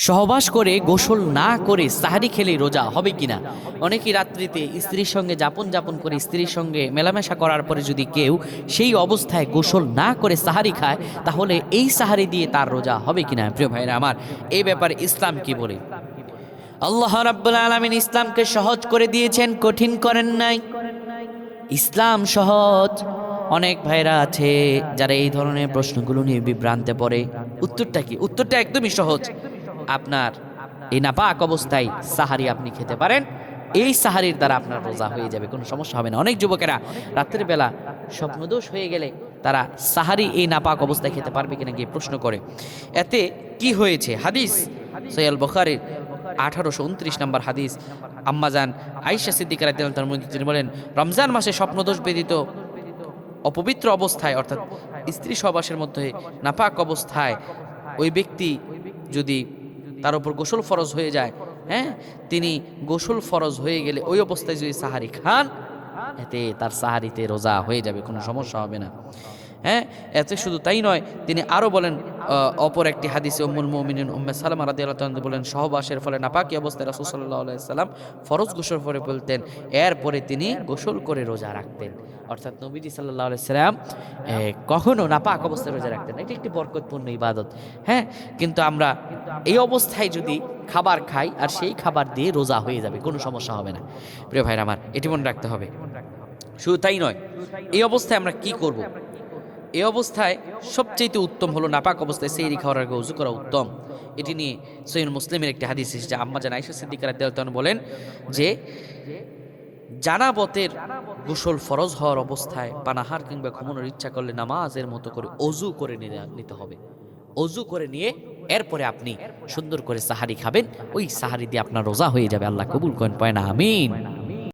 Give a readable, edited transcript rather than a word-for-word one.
সহবাস করে গোসল না করে সাহারি খেলে রোজা হবে কিনা? অনেকেই রাত্রিতে স্ত্রীর সঙ্গে যাপন করে স্ত্রীর সঙ্গে মেলামেশা করার পরে যদি কেউ সেই অবস্থায় গোসল না করে সাহারি খায়, তাহলে এই সাহারি দিয়ে তার রোজা হবে কিনা? প্রিয় ভাইরা আমার, এই ব্যাপারে ইসলাম কি বলে? আল্লাহ রাব্বুল আলামিন ইসলামকে সহজ করে দিয়েছেন, কঠিন করেন নাই। ইসলাম সহজ। অনেক ভাইরা আছে যারা এই ধরনের প্রশ্নগুলো নিয়ে বিভ্রান্তে পড়ে। উত্তরটা কি? উত্তরটা একদমই সহজ। আপনার এই নাপাক অবস্থায় সাহারি আপনি খেতে পারেন, এই সাহারির দ্বারা আপনার রোজা হয়ে যাবে, কোনো সমস্যা হবে না। অনেক যুবকেরা রাত্রের বেলা স্বপ্নদোষ হয়ে গেলে তারা সাহারি এই নাপাক অবস্থায় খেতে পারবে কিনা গিয়ে প্রশ্ন করে। এতে কি হয়েছে? হাদিস সহিহ বুখারীর 1829 নম্বর হাদিস, আম্মাজান আয়েশা সিদ্দিকা রাদিয়াল্লাহু তাআলা তিনি বলেন, রমজান মাসে স্বপ্নদোষ ব্যতীত অপবিত্র অবস্থায়, অর্থাৎ স্ত্রী সহবাসের মধ্যে নাপাক অবস্থায় ওই ব্যক্তি যদি তার উপর গোসল ফরজ হয়ে যায়, হ্যাঁ, তিনি গোসল ফরজ হয়ে গেলে ওই অবস্থায় যদি সাহারি খান, এতে তার সাহারিতে রোজা হয়ে যাবে, কোনো সমস্যা হবে না। হ্যাঁ, এতে শুধু তাই নয়, তিনি আরও বলেন অপর একটি হাদিসে উম্মুল মুমিনিন উম্মে সালামা রাদিয়াল্লাহু তাআলা বলেন, সহবাসের ফলে নাপাকি অবস্থায় রাসূল সাল্লাল্লাহু আলাইহি সাল্লাম ফরজ গোসল করে বলতেন, এরপরে তিনি গোসল করে রোজা রাখতেন। অর্থাৎ নবীজি সাল্লাল্লাহু আলাইহি সাল্লাম কখনো নাপাক অবস্থায় রোজা রাখতেন না। এটি একটি বরকতপূর্ণ ইবাদত। হ্যাঁ, কিন্তু আমরা এই অবস্থায় যদি খাবার খাই আর সেই খাবার দিয়ে রোজা হয়ে যাবে, কোনো সমস্যা হবে না। প্রিয় ভাইরা আমার, এটি মনে রাখতে হবে। শুধু তাই নয়, এই অবস্থায় আমরা কি করব? এই অবস্থায় সবচেয়ে উত্তম হলো নাপাক অবস্থায় সেহরি খাওয়ার আগে ওযু করা উত্তম। এটি নিয়ে সহিহ মুসলিমের একটি হাদিস এসেছে, আম্মাজান আয়েশা সিদ্দিকা রাদিয়াল্লাহু তাআলা বলেন যে, জানাবতের গোসল ফরজ হওয়ার অবস্থায় পানাহার কিংবা ঘুমানোর ইচ্ছা করলে নামাজের মতো করে ওযু করে নিতে হবে। ওযু করে নিয়ে এরপরে আপনি সুন্দর করে সাহারি খাবেন, ওই সাহারি দিয়ে আপনার রোজা হয়ে যাবে। আল্লাহ কবুল করেন, পয় না আমিন।